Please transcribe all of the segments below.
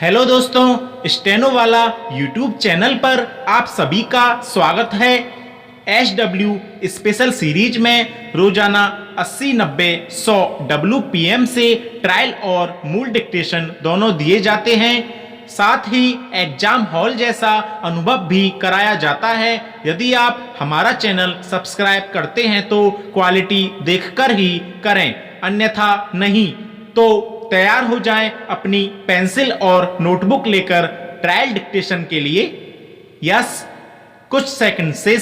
Hello दोस्तों, steno वाला YouTube channel पर आप सभी का स्वागत है। SW स्पेशल सीरीज में रोजाना 80, 90, 100 WPM से ट्रायल और मूल डिक्टेशन दोनों दिए जाते हैं। साथ ही एग्जाम हॉल जैसा अनुभव भी कराया जाता है। यदि आप हमारा चैनल सब्सक्राइब करते हैं तो क्वालिटी देखकर ही करें, अन्यथा नहीं। तो तैयार हो जाएं अपनी पेंसिल और नोटबुक लेकर ट्रायल डिक्टेशन के लिए। यस, कुछ सेकंड से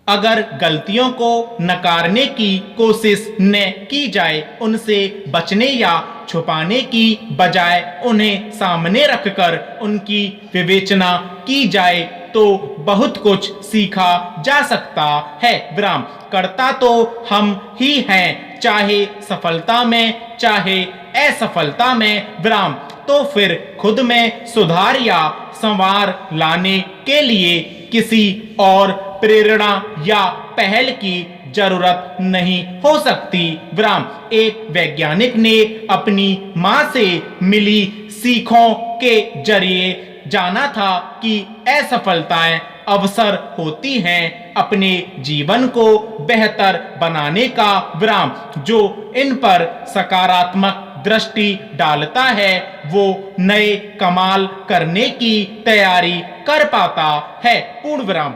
अगर गलतियों को नकारने की कोशिश न की जाए, उनसे बचने या छुपाने की बजाय उन्हें सामने रखकर उनकी विवेचना की जाए तो बहुत कुछ सीखा जा सकता है। विराम। करता तो हम ही हैं, चाहे सफलता में चाहे असफलता में। विराम। तो फिर खुद में सुधार या संवार लाने के लिए किसी और प्रेरणा या पहल की जरूरत नहीं हो सकती। विराम। एक वैज्ञानिक ने अपनी मां से मिली सीखों के जरिए जाना था कि असफलताएं अवसर होती हैं अपने जीवन को बेहतर बनाने का। विराम। जो इन पर सकारात्मक दृष्टि डालता है वो नए कमाल करने की तैयारी कर पाता है। पूर्ण विराम।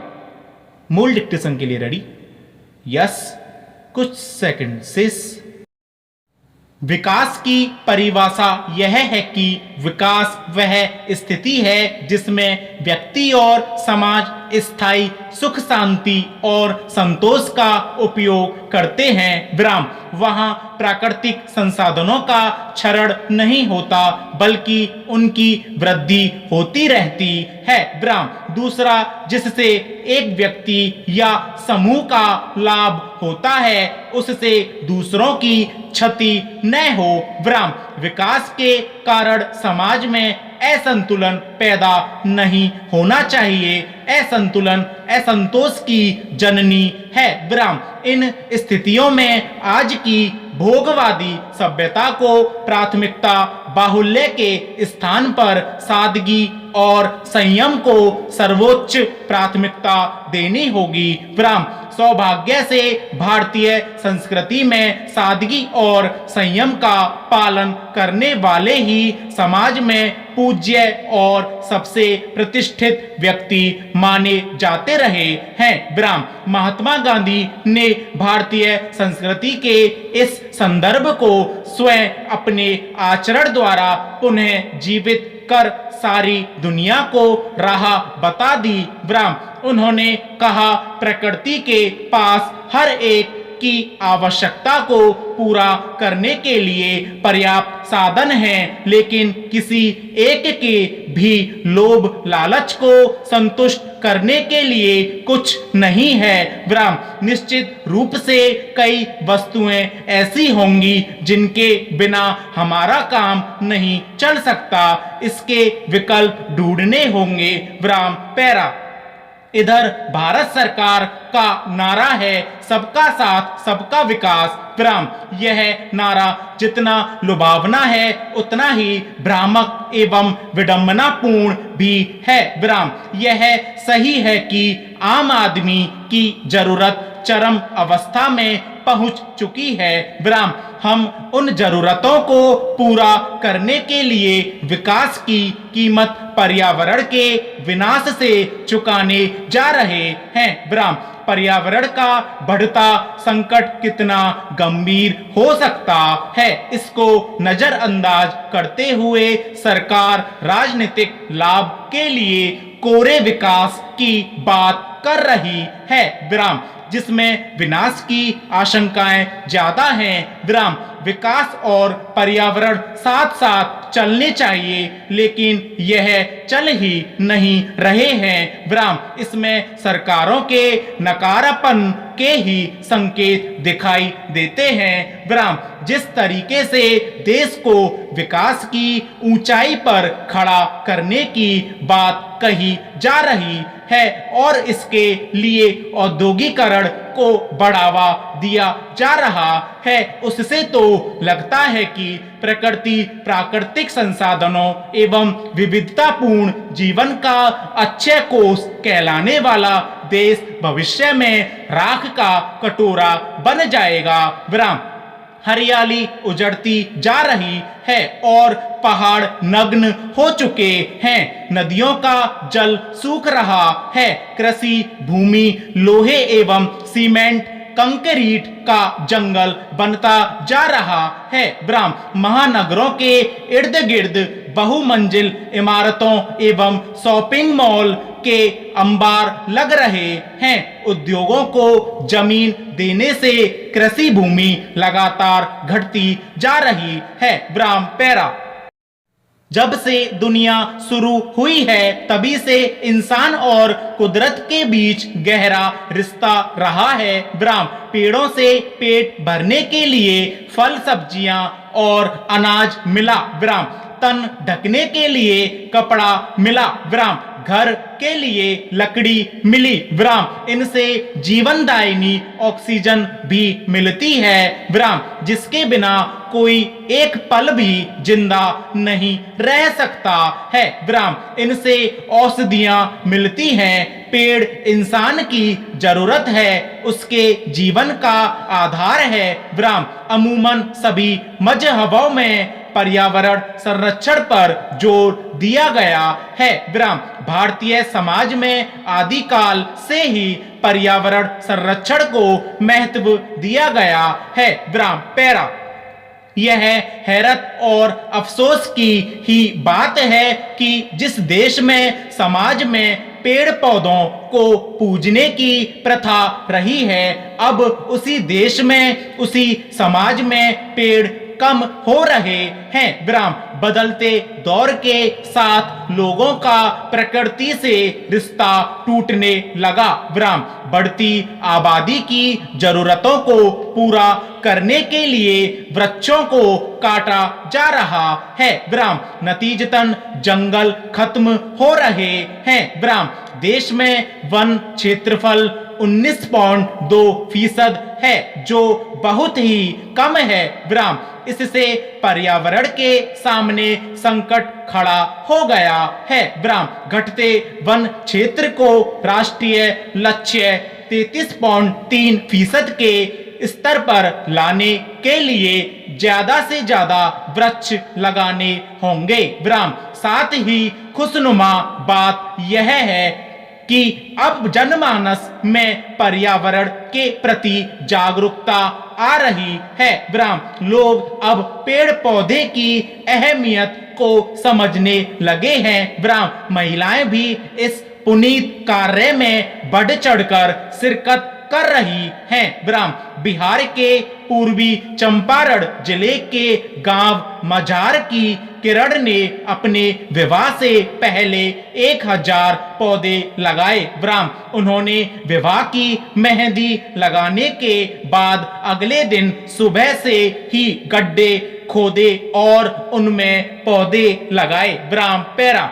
मूल डिक्टेशन के लिए रेडी? यस, कुछ सेकंड से। विकास की परिभाषा यह है कि विकास वह स्थिति है जिसमें व्यक्ति और समाज स्थायी सुख, शांति और संतोष का उपयोग करते हैं। विराम। वहाँ प्राकृतिक संसाधनों का क्षरण नहीं होता बल्कि उनकी वृद्धि होती रहती है। विराम। दूसरा, जिससे एक व्यक्ति या समूह का लाभ होता है उससे दूसरों की क्षति न हो। विराम। विकास के कारण समाज में असंतुलन पैदा नहीं होना चाहिए। असंतुलन असंतोष की जननी है। विराम। इन स्थितियों में आज की भोगवादी सभ्यता को प्राथमिकता बाहुल्य के स्थान पर सादगी और संयम को सर्वोच्च प्राथमिकता देनी होगी। विराम। सौभाग्य से भारतीय संस्कृति में सादगी और संयम का पालन करने वाले ही समाज में पूज्य और सबसे प्रतिष्ठित व्यक्ति माने जाते रहे हैं। विराम। महात्मा गांधी ने भारतीय संस्कृति के इस संदर्भ को स्वयं अपने आचरण द्वारा पुनः जीवित कर सारी दुनिया को राह बता दी। विराम। उन्होंने कहा, प्रकृति के पास हर एक की आवश्यकता को पूरा करने के लिए पर्याप्त साधन हैं, लेकिन किसी एक के भी लोभ लालच को संतुष्ट करने के लिए कुछ नहीं है। विराम। निश्चित रूप से कई वस्तुएं ऐसी होंगी जिनके बिना हमारा काम नहीं चल सकता, इसके विकल्प ढूंढने होंगे। विराम। पैरा। इधर भारत सरकार का नारा है सबका साथ सबका विकास। विराम। यह नारा जितना लुभावना है उतना ही भ्रामक एवं विडंबनापूर्ण भी है। विराम। यह सही है कि आम आदमी की जरूरत चरम अवस्था में पहुंच चुकी है। विराम। हम उन जरूरतों को पूरा करने के लिए विकास की कीमत पर्यावरण के विनाश से चुकाने जा रहे हैं। विराम। पर्यावरण का बढ़ता संकट कितना गंभीर हो सकता है, इसको नजरअंदाज करते हुए सरकार राजनीतिक लाभ के लिए कोरे विकास की बात कर रही है। विराम। जिसमें विनाश की आशंकाएं ज्यादा हैं। विराम। विकास और पर्यावरण साथ साथ चलने चाहिए, लेकिन यह चल ही नहीं रहे हैं। विराम। इसमें सरकारों के नकारापन के ही संकेत दिखाई देते हैं। विराम। जिस तरीके से देश को विकास की ऊंचाई पर खड़ा करने की बात कही जा रही है और इसके लिए औद्योगिकरण को बढ़ावा दिया जा रहा है, उससे तो लगता है कि प्रकृति प्राकृतिक संसाधनों एवं विविधतापूर्ण जीवन का अक्षय कोष कहलाने वाला देश भविष्य में राख का कटोरा बन जाएगा। विराम। हरियाली उजड़ती जा रही है और पहाड़ नग्न हो चुके हैं, नदियों का जल सूख रहा है, कृषि भूमि लोहे एवं सीमेंट कंक्रीट का जंगल बनता जा रहा है। विराम। महानगरों के इर्द गिर्द बहुमंजिल इमारतों एवं शॉपिंग मॉल के अंबार लग रहे हैं, उद्योगों को जमीन देने से कृषि भूमि लगातार घटती जा रही है। विराम पैरा। जब से दुनिया शुरू हुई है तभी से इंसान और कुदरत के बीच गहरा रिश्ता रहा है। विराम। पेड़ों से पेट भरने के लिए फल सब्जियां और अनाज मिला। विराम। तन ढकने के लिए कपड़ा मिला। विराम। घर के लिए लकड़ी मिली। विराम। इनसे जीवनदायिनी ऑक्सीजन भी मिलती है। विराम। जिसके बिना कोई एक पल भी जिंदा नहीं रह सकता है। विराम। इनसे औषधियां मिलती हैं। पेड़ इंसान की जरूरत है, उसके जीवन का आधार है। विराम। अमूमन सभी मजहबों में पर्यावरण संरक्षण पर जोर दिया गया है। विराम। भारतीय समाज में आदिकाल से ही पर्यावरण संरक्षण को महत्व दिया गया है। विराम पैरा। यह हैरत और अफसोस की ही बात है कि जिस देश में समाज में पेड़ पौधों को पूजने की प्रथा रही है, अब उसी देश में उसी समाज में पेड़ कम हो रहे हैं। विराम। बदलते दौर के साथ लोगों का प्रकृति से रिश्ता टूटने लगा। विराम। बढ़ती आबादी की जरूरतों को पूरा करने के लिए वृक्षों को काटा जा रहा है। विराम। नतीजतन जंगल खत्म हो रहे हैं। विराम। देश में वन क्षेत्रफल 19.2% है, जो बहुत ही कम है। विराम। इससे पर्यावरण के सामने संकट खड़ा हो गया है। विराम। घटते वन क्षेत्र को राष्ट्रीय लक्ष्य 33.3% के स्तर पर लाने के लिए ज्यादा से ज्यादा वृक्ष लगाने होंगे। विराम। साथ ही खुशनुमा बात यह है कि अब जनमानस में पर्यावरण के प्रति जागरूकता आ रही है। विराम। लोग अब पेड़ पौधे की अहमियत को समझने लगे हैं। विराम। महिलाएं भी इस पुनीत कार्य में बढ़ चढ़कर शिरकत कर रही हैं। विराम। बिहार के पूर्वी चंपारण जिले के गांव मझार की किरण ने अपने विवाह से पहले 1000 पौधे लगाए। विराम। उन्होंने विवाह की मेहंदी लगाने के बाद अगले दिन सुबह से ही गड्ढे खोदे और उनमें पौधे लगाए। विराम पैरा।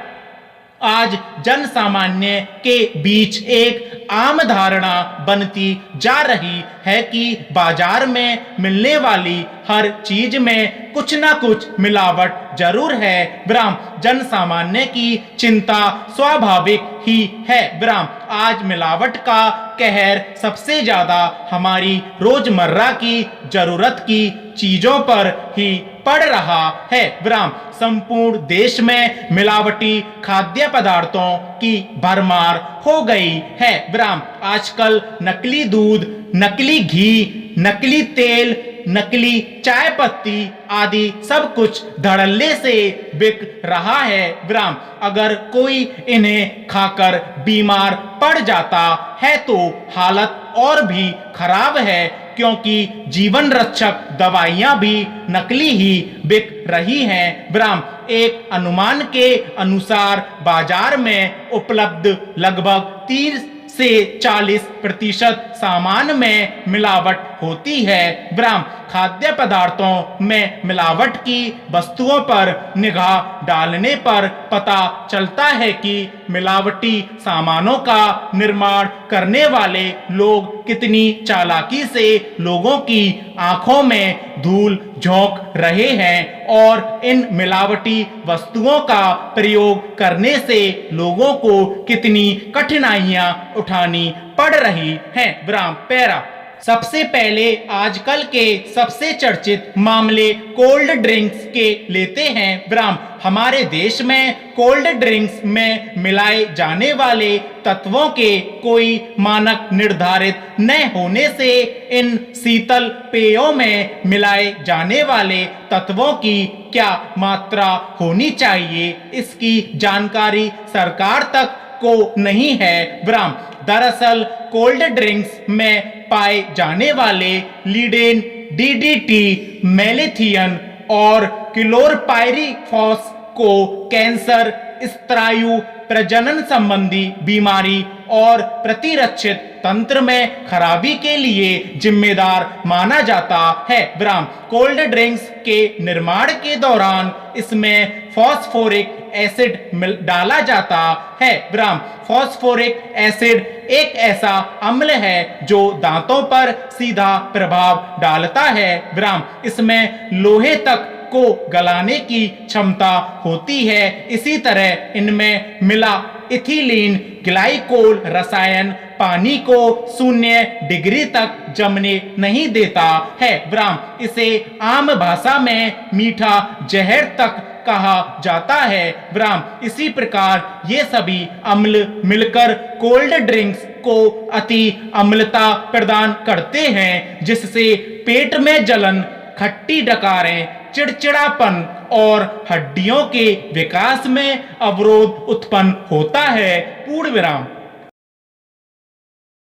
आज जन सामान्य के बीच एक आम धारणा बनती जा रही है कि बाजार में मिलने वाली हर चीज में कुछ ना कुछ मिलावट जरूर है। विराम। जन सामान्य की चिंता स्वाभाविक ही है। विराम। आज मिलावट का कहर सबसे ज्यादा हमारी रोजमर्रा की जरूरत की चीजों पर ही पड़ रहा है। विराम। संपूर्ण देश में मिलावटी खाद्य पदार्थों की भरमार हो गई है। विराम। आजकल नकली दूध, नकली घी, नकली तेल, नकली चाय पत्ती आदि सब कुछ धड़ल्ले से बिक रहा है। विराम। अगर कोई इन्हें खाकर बीमार पड़ जाता है तो हालत और भी खराब है, क्योंकि जीवन रक्षक दवाइयां भी नकली ही बिक रही हैं। विराम। एक अनुमान के अनुसार बाजार में उपलब्ध लगभग 30 से 40% सामान में मिलावट होती है। विराम खाद्य पदार्थों में मिलावट की वस्तुओं पर निगाह डालने पर पता चलता है कि मिलावटी सामानों का निर्माण करने वाले लोग कितनी चालाकी से लोगों की आंखों में धूल झोंक रहे हैं और इन मिलावटी वस्तुओं का प्रयोग करने से लोगों को कितनी कठिनाइयां उठानी पड़ रही हैं। विराम पैरा सबसे पहले आजकल के सबसे चर्चित मामले कोल्ड ड्रिंक्स के लेते हैं। विराम हमारे देश में कोल्ड ड्रिंक्स में मिलाए जाने वाले तत्वों के कोई मानक निर्धारित न होने से इन शीतल पेयों में मिलाए जाने वाले तत्वों की क्या मात्रा होनी चाहिए, इसकी जानकारी सरकार तक को नहीं है। विराम दरअसल कोल्ड ड्रिंक्स में पाए जाने वाले लीडेन, डीडीटी, मेलेथियन और क्लोरपाइरीफॉस को कैंसर, स्तरायु, प्रजनन संबंधी बीमारी और प्रतिरक्षित तंत्र में खराबी के लिए जिम्मेदार माना जाता है। विराम कोल्ड ड्रिंक्स के निर्माण के दौरान इसमें फॉस्फोरिक एसिड डाला जाता है। विराम फॉस्फोरिक एसिड एक ऐसा अम्ल है जो दांतों पर सीधा प्रभाव डालता है। विराम इसमें लोहे तक को गलाने की क्षमता होती है। इसी तरह इनमें मिला इथिलीन ग्लाइकोल रसायन पानी को 0 डिग्री तक जमने नहीं देता है। विराम इसे आम भाषा में मीठा जहर तक कहा जाता है। विराम इसी प्रकार ये सभी अम्ल मिलकर कोल्ड ड्रिंक्स को अति अम्लता प्रदान करते हैं, जिससे पेट में जलन, खट्टी डकारें, चिड़चिड़ापन और हड्डियों के विकास में अवरोध उत्पन्न होता है। पूर्ण विराम।